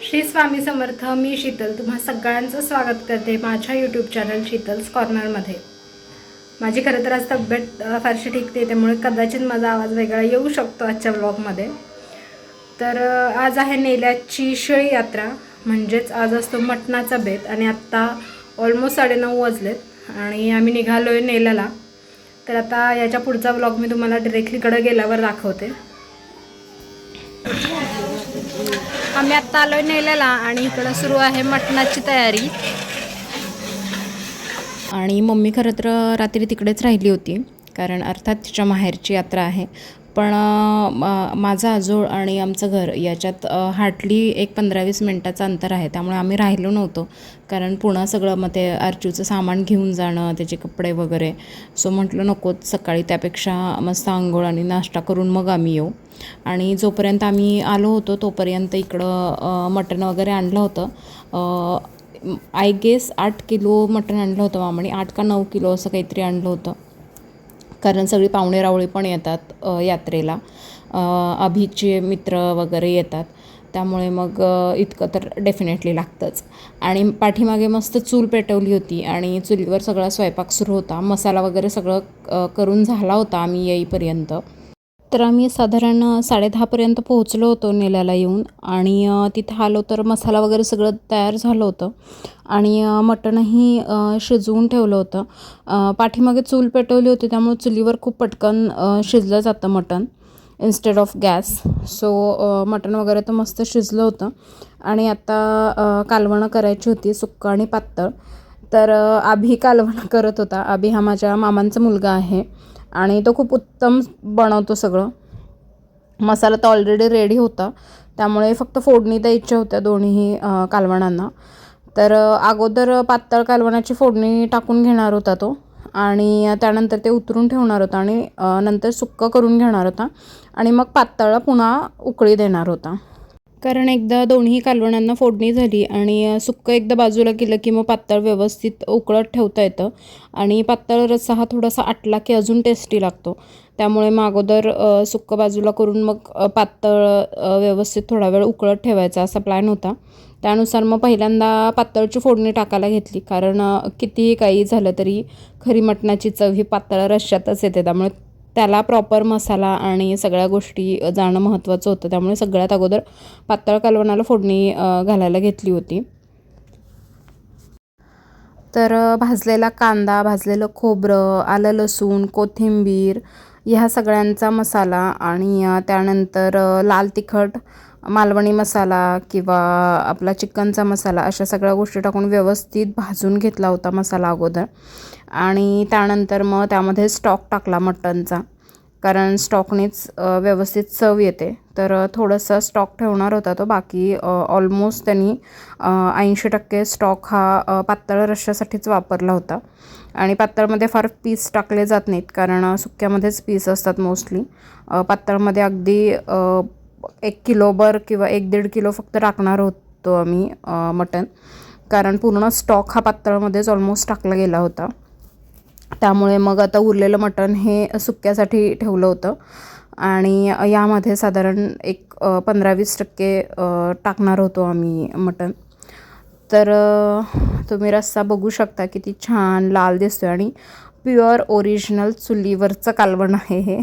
श्री स्वामी समर्थ. मी शीतल तुम्हा सगळ्यांचं स्वागत करते माझ्या यूट्यूब चॅनल शीतल्स कॉर्नरमध्ये. माझी खरं तर आज तब्येत फारशी ठीक नाही, त्यामुळे कदाचित माझा आवाज वेगळा येऊ शकतो आजच्या व्लॉगमध्ये. तर आज आहे नेल्याची शिळी यात्रा, म्हणजेच आज असतो मटणाचा बेत. आणि आत्ता ऑलमोस्ट 9:30 वाजलेत आणि आम्ही निघालो आहे नेल्याला. तर आता याच्या पुढचा व्लॉग मी तुम्हाला डिरेक्टलीकडे गेल्यावर दाखवते. आम्ही आत्ता आलो नेल्याला आणि इकडं सुरू आहे मटणाची तयारी. आणि मम्मी खरं तर रात्री तिकडेच राहिली होती, कारण अर्थात तिच्या माहेरची यात्रा आहे. पण माझा आजोळ आणि आमचं घर याच्यात हार्डली एक 15-20 मिनटाचं अंतर आहे, त्यामुळे आम्ही राहिलो नव्हतो. कारण पुन्हा सगळं मग ते आरचूचं सामान घेऊन जाणं, त्याचे कपडे वगैरे. सो म्हटलं नकोच सकाळी, त्यापेक्षा मस्त आंघोळ आणि नाश्ता करून मग आम्ही येऊ. आणि जोपर्यंत आम्ही आलो होतो तोपर्यंत इकडं मटण वगैरे आणलं होतं. आय गेस 8 किलो मटण आणलं होतं मामाने, 8 का 9 किलो असं काहीतरी आणलं होतं. कारण सगळी पाहुणे रावळी पण येतात यात्रेला, अभिचे मित्र वगैरे येतात, त्यामुळे मग इतकं तर डेफिनेटली लागतंच. आणि पाठीमागे मस्त चूल पेटवली होती आणि चुलीवर सगळा स्वयंपाक सुरू होता. मसाला वगैरे सगळं करून झाला होता आम्ही येईपर्यंत. तर आम्ही साधारण 10:30पर्यंत पोहोचलो होतो नेल्याला येऊन. आणि तिथं आलो तर मसाला वगैरे सगळं तयार झालं होतं आणि मटणही शिजवून ठेवलं होतं. पाठीमागे चूल पेटवली होती, त्यामुळे चुलीवर खूप पटकन शिजलं जातं मटण इन्स्टेड ऑफ गॅस. सो मटण वगैरे तर मस्त शिजलं होतं. आणि आता कालवणं करायची होती, सुक्कं आणि पातळ. तर अभि कालवणं करत होता. अभि हा माझ्या मामांचा मुलगा आहे आणि तो खूप उत्तम बनवतो सगळं. मसाला तर ऑलरेडी रेडी होता, त्यामुळे फक्त फोडणी द्यायची होत्या दोन्ही कालवणांना. तर अगोदर पातळ कालवणाची फोडणी टाकून घेणार होता तो, आणि त्यानंतर ते उतरून ठेवणार होता आणि नंतर सुक्कं करून घेणार होता आणि मग पातळला पुन्हा उकळी देणार होता. कारण एकदा दोन्ही कालवणांना फोडणी झाली आणि सुक्कं एकदा बाजूला केलं की मग पातळ व्यवस्थित उकळत ठेवता येतं. आणि पातळ रस्सा हा थोडासा आटला की अजून टेस्टी लागतो, त्यामुळे मग अगोदर सुक्कं बाजूला करून मग पातळ व्यवस्थित थोडा वेळ उकळत ठेवायचा असा प्लॅन होता. त्यानुसार मग पहिल्यांदा पातळची फोडणी टाकायला घेतली, कारण कितीही काही झालं तरी खरी मटणाची चव ही पातळ रश्श्यातच येते, त्यामुळे त्याला प्रॉपर मसाला आणि सगळ्या गोष्टी जाणं महत्त्वाचं होतं. त्यामुळे सगळ्यात अगोदर पातळ कालवणाला फोडणी घालायला घेतली होती. तर भाजलेला कांदा, भाजलेलं खोबरं, आलं लसूण, कोथिंबीर ह्या सगळ्यांचा मसाला आणि त्यानंतर लाल तिखट, मालवणी मसाला किंवा आपला चिकनचा मसाला, अशा सगळ्या गोष्टी टाकून व्यवस्थित भाजून घेतला होता मसाला अगोदर. आणि त्यानंतर मग त्यामध्ये स्टॉक टाकला मटणचा, कारण स्टॉकनेच व्यवस्थित चव येते. तर थोडंसं स्टॉक ठेवणार होता तो, बाकी ऑलमोस्ट त्यांनी 80% स्टॉक हा पातळ रश्श्यासाठीच वापरला होता. आणि पातळमध्ये फार पीस टाकले जात नाहीत, कारण सुक्यामध्येच पीस असतात मोस्टली. पातळमध्ये अगदी 1 किलोभर किंवा 1-1.5 किलो फक्त टाकणार होतो आम्ही मटण, कारण पूर्ण स्टॉक हा पातळमध्येच ऑलमोस्ट टाकला गेला होता. त्यामुळे मग आता उरलेलं मटण हे सुक्यासाठी ठेवलं होतं आणि यामध्ये साधारण एक 15-20% टाकणार होतो आम्ही मटण. तर तुम्ही रस्सा बघू शकता किती छान लाल दिसतो आणि प्युअर ओरिजिनल चुलीवरचं कालवण आहे हे.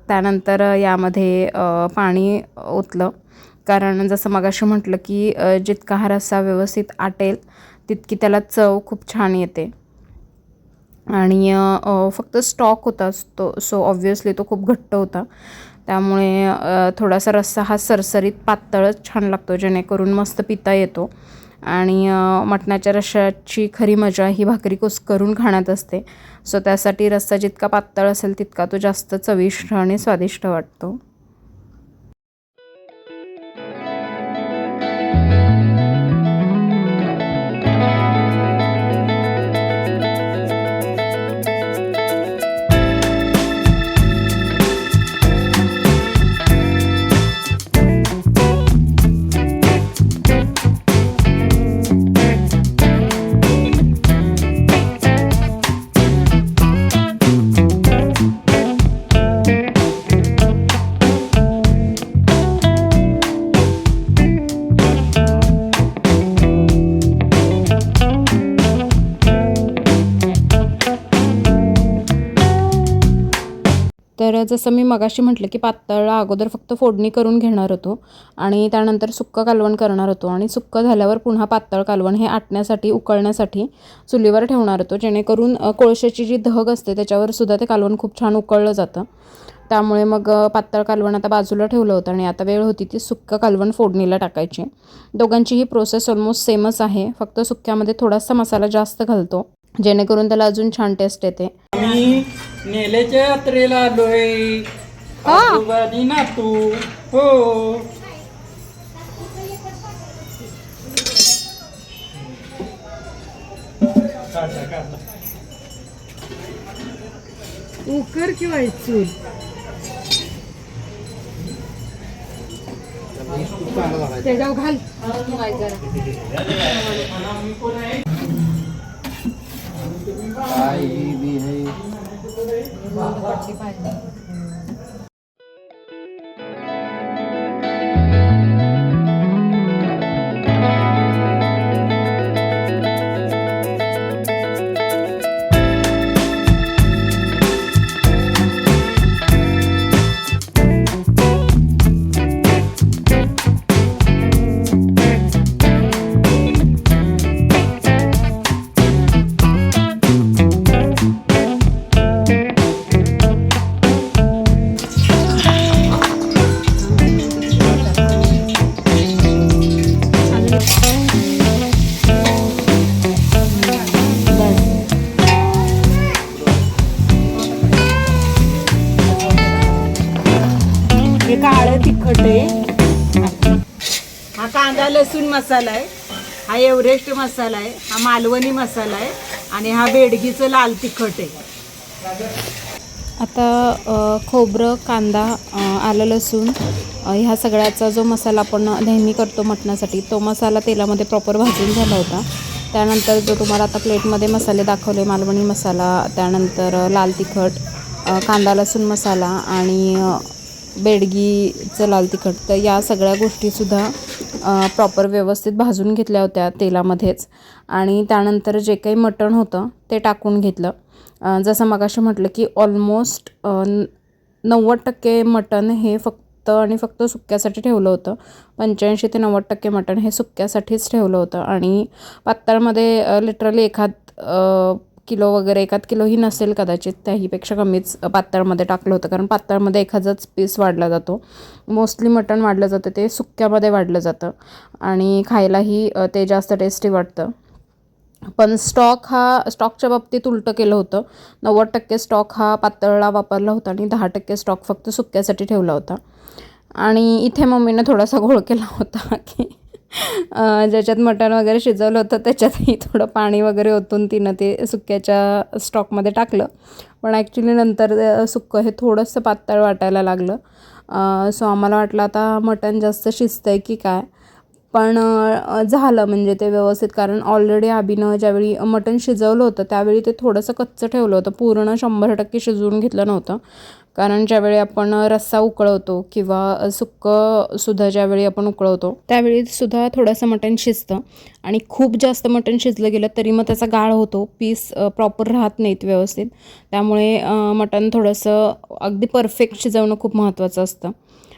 त्यानंतर यामध्ये पाणी ओतलं, कारण जसं मगाशी म्हटलं की जितका हा रस्सा व्यवस्थित आटेल तितकी त्याला चव खूप छान येते. आणि फक्त स्टॉक होता तो, सो ऑब्व्हियसली तो खूप घट्ट होता, त्यामुळे थोडासा रस्सा हा सरसरीत पातळच छान लागतो, जेणेकरून मस्त पिता येतो. आणि मटणाच्या रश्श्याची खरी मजा ही भाकरी कुस्करून खाण्यात असते. सो त्यासाठी रस्सा जितका पातळ असेल तितका तो जास्त चविष्ट आणि स्वादिष्ट वाटतो. जसं मी मगाशी म्हटलं की पातळला अगोदर फक्त फोडणी करून घेणार होतो आणि त्यानंतर सुक्कं कालवण करणार होतो आणि सुक्कं झाल्यावर पुन्हा पातळ कालवण हे आटण्यासाठी उकळण्यासाठी चुलीवर ठेवणार होतो, जेणेकरून कोळशाची जी धग असते त्याच्यावर सुद्धा ते कालवण खूप छान उकळलं जातं. त्यामुळे मग पातळ कालवण आता बाजूला ठेवलं होतं आणि आता वेळ होती ती सुक्कं कालवण फोडणीला टाकायची. दोघांची ही प्रोसेस ऑलमोस्ट सेमच आहे, फक्त सुक्क्यामध्ये थोडासा मसाला जास्त घालतो जेणेकरून त्याला अजून छान टेस्ट येते. आम्ही नेल्याच्या यात्रेला आलोय, आजोबानी नातू. हो, उकर किंवा चूल त्याच्यावर घाल. हे काळं तिखट आहे, हा कांदा लसूण मसाला आहे, हा एव्हरेस्ट मसाला आहे, हा मालवणी मसाला आहे आणि हा बेडगीचं लाल तिखट आहे. आता खोबरं, कांदा, आलं लसूण ह्या सगळ्याचा जो मसाला आपण नेहमी करतो मटणासाठी, तो मसाला तेलामध्ये प्रॉपर भाजून झाला होता. त्यानंतर जो तुम्हाला आता प्लेटमध्ये मसाले दाखवले, मालवणी मसाला, त्यानंतर लाल तिखट, कांदा लसूण मसाला आणि बेडगीचं लाल तिखट, तर या सगळ्या गोष्टीसुद्धा प्रॉपर व्यवस्थित भाजून घेतल्या होत्या तेलामध्येच. आणि त्यानंतर जे काही मटण होतं ते टाकून घेतलं. जसं मगाशी म्हटलं की ऑलमोस्ट 90% मटण हे फक्त आणि फक्त सुक्यासाठी ठेवलं होतं. 85 ते 90% मटण हे सुक्यासाठीच ठेवलं होतं आणि पातळमध्ये लिटरली एखाद किलो वगैरे, एखाद किलोही नसेल कदाचित, त्याहीपेक्षा कमीच पातळमध्ये टाकलं होतं, कारण पातळमध्ये एखादाच पीस वाढला जातो. मोस्टली मटण वाढलं जातं ते सुक्यामध्ये वाढलं जातं आणि खायलाही ते जास्त टेस्टी वाटतं. पण स्टॉकच्या बाबतीत उलटं केलं होतं. 90% स्टॉक हा पातळला वापरला होता आणि 10% स्टॉक फक्त सुक्यासाठी ठेवला होता. आणि इथे मम्मीनं थोडासा घोळ केला होता की ज्याच्यात मटण वगैरे शिजवलं होतं त्याच्यातही थोडं पाणी वगैरे ओतून तिनं ते सुक्याच्या स्टॉकमध्ये टाकलं. पण ॲक्च्युली नंतर सुक्कं हे थोडंसं पातळ वाटायला लागलं. सो आम्हाला वाटलं आता मटण जास्त शिजतं आहे की काय, पण झालं म्हणजे ते व्यवस्थित, कारण ऑलरेडी अभिनं ज्यावेळी मटण शिजवलं होतं त्यावेळी ते थोडंसं कच्चं ठेवलं होतं, पूर्ण 100% शिजवून घेतलं नव्हतं. कारण ज्यावेळी आपण रस्सा उकळवतो किंवा सुक्कंसुद्धा ज्यावेळी आपण उकळवतो त्यावेळीसुद्धा थोडंसं मटण शिजतं आणि खूप जास्त मटण शिजलं गेलं तरी मग त्याचा गाळ होतो, पीस प्रॉपर राहत नाहीत व्यवस्थित. त्यामुळे मटण थोडंसं अगदी परफेक्ट शिजवणं खूप महत्त्वाचं असतं.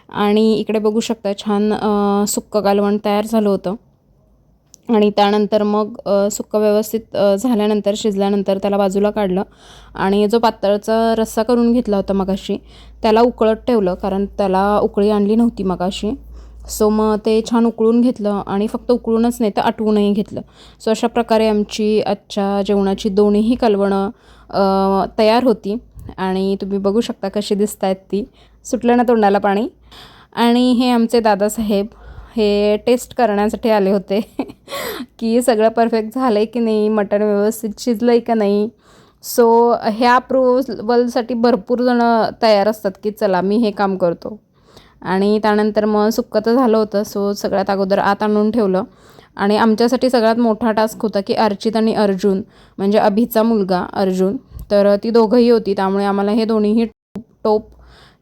आणि इकडे बघू शकता छान सुक्कं कालवण तयार झालं होतं. आणि त्यानंतर मग सुक्कं व्यवस्थित झाल्यानंतर, शिजल्यानंतर त्याला बाजूला काढलं आणि जो पातळचा रस्सा करून घेतला होता मगाशी त्याला उकळत ठेवलं, कारण त्याला उकळी आणली नव्हती मगाशी. सो मग ते छान उकळून घेतलं आणि फक्त उकळूनच नाही तर आटवूनही घेतलं. सो अशा प्रकारे आमची आजच्या जेवणाची दोन्हीही कालवणं तयार होती आणि तुम्ही बघू शकता कशी दिसत आहेत ती. सुटलं ना तोंडाला पाणी. आणि हे आमचे दादासाहेब हे टेस्ट करण्यासाठी आले होते की सगळं परफेक्ट झालं आहे की नाही, मटण व्यवस्थित शिजलं आहे का नाही. सो ह्या अप्रूव्हलसाठी भरपूर जणं तयार असतात की चला मी हे काम करतो. आणि त्यानंतर मग सुक्कं तर झालं होतं. सो सगळ्यात अगोदर आत आणून ठेवलं आणि आमच्यासाठी सगळ्यात मोठा टास्क होता की अर्चित आणि अर्जुन, म्हणजे अभिचा मुलगा अर्जुन, तर ती दोघंही होती. त्यामुळे आम्हाला हे दोन्हीही टोप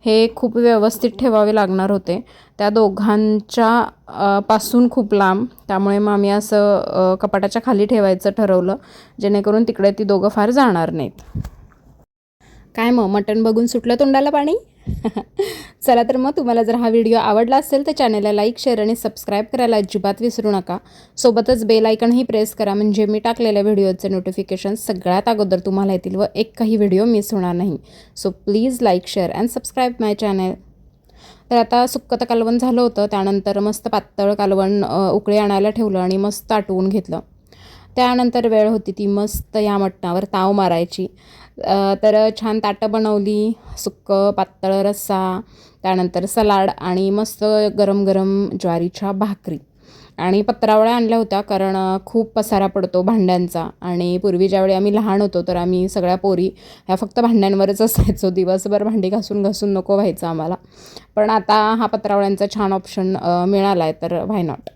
हे खूप व्यवस्थित ठेवावे लागणार होते, त्या दोघांच्या पासून खूप लांब. त्यामुळे मग आम्ही असं कपाटाच्या खाली ठेवायचं ठरवलं, जेणेकरून तिकडे ती दोघं फार जाणार नाहीत. काय मग मटण बघून सुटलं तोंडाला पाणी? चला तर मग तुम्हाला जर हा व्हिडिओ आवडला असेल तर चॅनलला लाईक, शेअर आणि सबस्क्राईब करायला अजिबात विसरू नका. सोबतच बेल आयकॉनही प्रेस करा, म्हणजे मी टाकलेल्या व्हिडिओचे नोटिफिकेशन सगळ्यात अगोदर तुम्हाला येतील व एक काही व्हिडिओ मिस होणार नाही. So please like, share and subscribe my channel. तर आता सुक्कं कालवण झालं होतं. त्यानंतर मस्त पातळ कालवण उकळी आणायला ठेवलं आणि मस्त आटवून घेतलं. त्यानंतर वेळ होती ती मस्त या मटणावर ताव मारायची. तर छान ताटं बनवली, सुक्कं पातळ रस्सा, त्यानंतर सलाड आणि मस्त गरम गरम ज्वारीच्या भाकरी आणि पत्रावळ्या आणल्या होत्या, कारण खूप पसारा पडतो भांड्यांचा. आणि पूर्वी ज्यावेळी आम्ही लहान होतो तर आम्ही सगळ्या पोरी ह्या फक्त भांड्यांवरच असायचो. दिवसभर भांडी घासून घासून नको व्हायचं आम्हाला. पण आता हा पत्रावळ्यांचा छान ऑप्शन मिळाला आहे, तर व्हाय नॉट.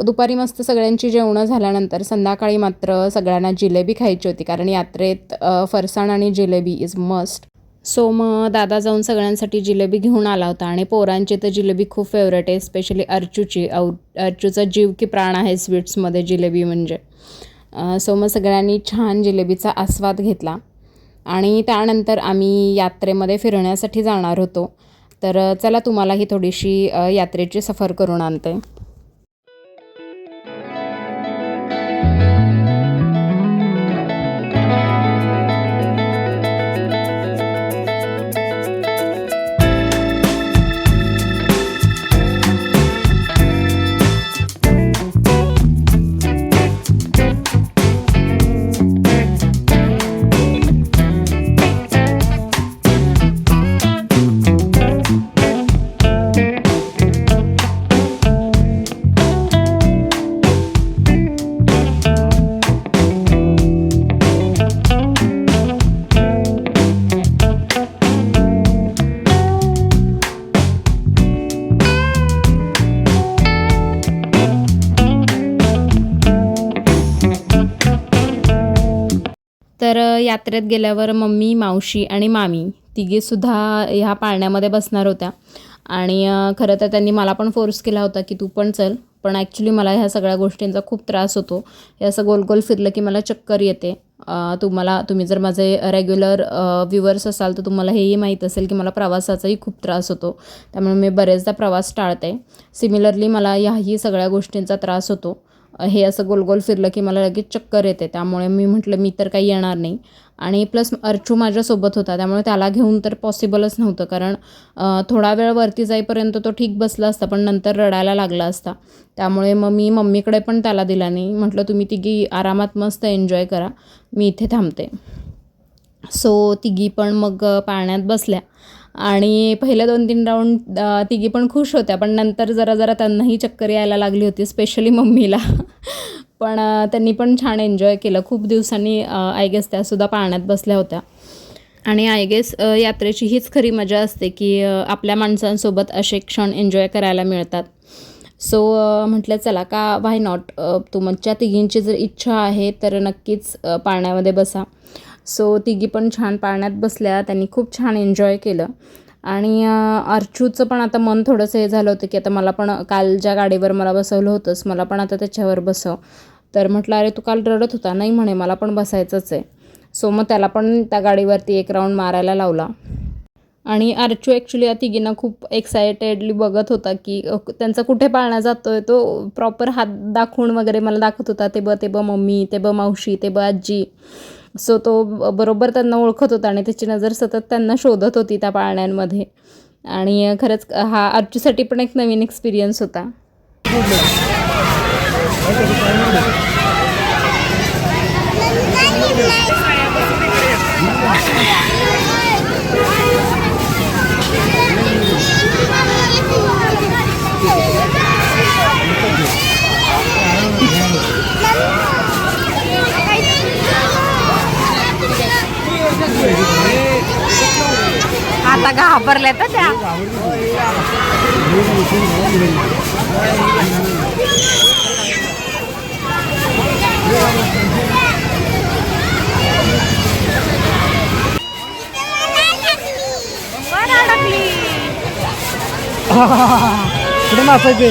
दुपारी मस्त सगळ्यांची जेवणं झाल्यानंतर संध्याकाळी मात्र सगळ्यांना जिलेबी खायची होती, कारण यात्रेत फरसाण आणि जिलेबी इज मस्ट. सो मग दादा जाऊन सगळ्यांसाठी जिलेबी घेऊन आला होता. आणि पोरांची तर जिलेबी खूप फेवरेट आहे, स्पेशली अर्चूची. अर्चूचा जीव की प्राण आहे स्वीट्समध्ये जिलेबी म्हणजे. सो मग सगळ्यांनी छान जिलेबीचा आस्वाद घेतला. आणि त्यानंतर आम्ही यात्रेमध्ये फिरण्यासाठी जाणार होतो. तर चला तुम्हाला ही थोडीशी यात्रेची सफर करून आणते. तर यात्रेत गेल्यावर मम्मी, मावशी आणि मामी तिघीसुद्धा ह्या पाळण्यामध्ये बसणार होत्या. आणि खरं तर त्यांनी मला पण फोर्स केला होता की तू पण चल. पण ॲक्च्युली मला ह्या सगळ्या गोष्टींचा खूप त्रास होतो. हे असं गोल गोल फिरलं की मला चक्कर येते. तुम्ही जर माझे रेग्युलर व्ह्युअर्स असाल तर तुम्हाला हेही माहीत असेल की मला प्रवासाचाही खूप त्रास होतो. त्यामुळे मी बरेचदा प्रवास टाळते. सिमिलरली मला ह्याही सगळ्या गोष्टींचा त्रास होतो. हे असं गोल गोल फिरलं की मला लगेच चक्कर येते. त्यामुळे मी म्हटलं मी तर काही येणार नाही. आणि प्लस अर्चू माझ्यासोबत होता, त्यामुळे त्याला घेऊन तर पॉसिबलच नव्हतं, कारण थोडा वेळ वरती जाईपर्यंत तो ठीक बसला असता, पण नंतर रडायला लागला असता. त्यामुळे मग मी मम्मीकडे पण त्याला दिला नाही. म्हटलं तुम्ही तिघी आरामात मस्त एन्जॉय करा, मी इथे थांबते. सो तिघी पण मग पाळण्यात बसल्या. आणि पहिले 2-3 राऊंड तिघी पण खुश होत्या, पण नंतर जरा त्यांनाही चक्कर यायला लागली होती, स्पेशली मम्मीला. पण त्यांनी पण छान एन्जॉय केलं. खूप दिवसांनी आय गेस त्यासुद्धा पाळण्यात बसल्या होत्या. आणि आय गेस यात्रेची हीच खरी मजा असते की आपल्या माणसांसोबत असे क्षण एन्जॉय करायला मिळतात. सो म्हटलं चला का व्हाय नॉट, तुमच्या तिघींची जर इच्छा आहे तर नक्कीच पाळण्यामध्ये बसा. सो तिघी पण छान पाळण्यात बसल्या. त्यांनी खूप छान एन्जॉय केलं. आणि अर्चूचं पण आता मन थोडंसं हे झालं होतं की आता मला पण काल ज्या गाडीवर मला बसवलं होतंस मला पण आता त्याच्यावर बसव. तर म्हटलं अरे तू काल रडत होता. नाही म्हणे मला पण बसायचंच आहे. सो मग त्याला पण त्या गाडीवरती एक राऊंड मारायला लावला. आणि अर्चू ॲक्च्युली या तिघींना खूप एक्सायटेडली बघत होता की त्यांचा कुठे पाळणा जातो आहे. तो प्रॉपर हात दाखवून वगैरे मला दाखवत होता, ते बघ मम्मी, ते बघ मावशी, ते बघ आजी. सो तो बरोबर त्यांना ओळखत होता आणि त्याची नजर सतत त्यांना शोधत होती त्या पाळण्यांमध्ये. आणि खरंच हा अर्चूसाठी पण एक नवीन एक्सपिरियन्स होता. आता घाबरल्या तर त्या. कुठे नाचायचे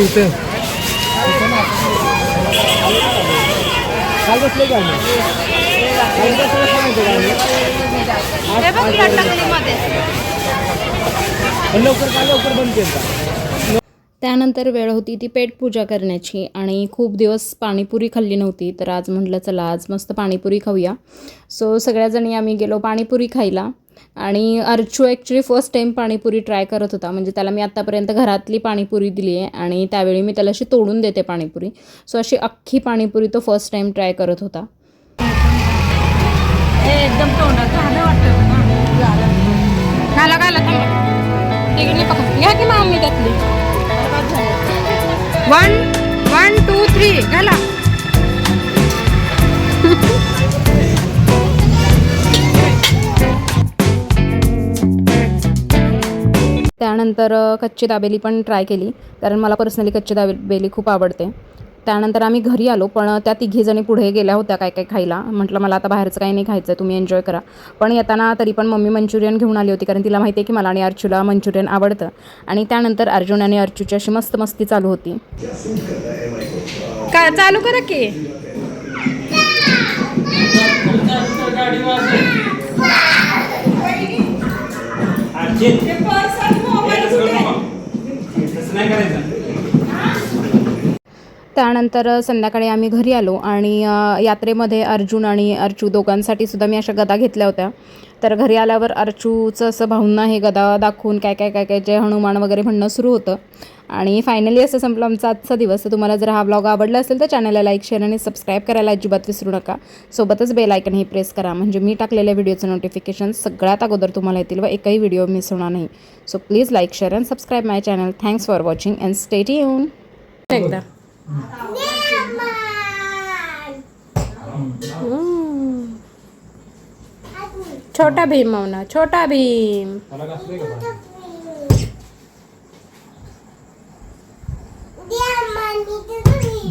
इथे काल बसले का आम्ही? काल बसले का माहिती का आम्ही? पण लवकर बंद केलं का? त्यानंतर वेळ होती ती पेटपूजा करण्याची आणि खूप दिवस पाणीपुरी खाल्ली नव्हती, तर आज म्हटलं चला आज मस्त पाणीपुरी खाऊया. सो सगळ्याजणी आम्ही गेलो पाणीपुरी खायला. आणि Archu actually first time panipuri try करत होता. म्हणजे त्याला मी आत्तापर्यंत घरातली पाणीपुरी दिली आहे आणि त्यावेळी मी त्याला अशी तोडून देते पाणीपुरी. सो अशी अख्खी पाणीपुरी तो फर्स्ट टाईम ट्राय करत होता. एकदम तोंडात झालं वाटतं घाला तिकडे पकड घ्या की मग मी त्यातली 1 2 3 घाला. त्यानंतर कच्ची दाबेली पण ट्राय केली, कारण मला पर्सनली कच्ची दाबेली खूप आवडते. त्यानंतर आम्ही घरी आलो, पण त्या तिघीजणी पुढे गेल्या होत्या काय खायला. म्हटलं मला आता बाहेरचं काही नाही खायचं, तुम्ही एन्जॉय करा. पण येताना तरी पण मम्मी मंचुरियन घेऊन आली होती, कारण तिला माहिती आहे की मला आणि अर्चूला मंचुरियन आवडतं. आणि त्यानंतर अर्जुन आणि अर्चूची अशी मस्त मस्ती चालू होती. काय चालू करा की गाडी वाजली. त्यानंतर संध्याकाळी आम्ही घरी आलो आणि यात्रेमध्ये अर्जुन आणि अर्चू दोघांसाठी सुद्धा मी अशा गदा घेतल्या होत्या. तर घरी आल्यावर अर्चूचं असं भाऊंना हे गदा दाखवून काय जे हनुमान वगैरे म्हणणं सुरू होतं. आणि फायनली असं संपलं आमचा आजचा दिवस. तर तुम्हाला जर हा व्लॉग आवडला असेल तर चॅनलला लाईक शेअर आणि सबस्क्राईब करायला अजिबात विसरू नका. सोबतच बेल आयकनही प्रेस करा, म्हणजे मी टाकलेल्या व्हिडिओचं नोटिफिकेशन सगळ्यात अगोदर तुम्हाला येतील व एकही व्हिडिओ मिस होणार नाही. So please like share and subscribe my channel. Thanks for watching and stay tune. एकदा छोटा भीम मावना, छोटा भीम.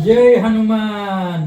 जय हनुमान.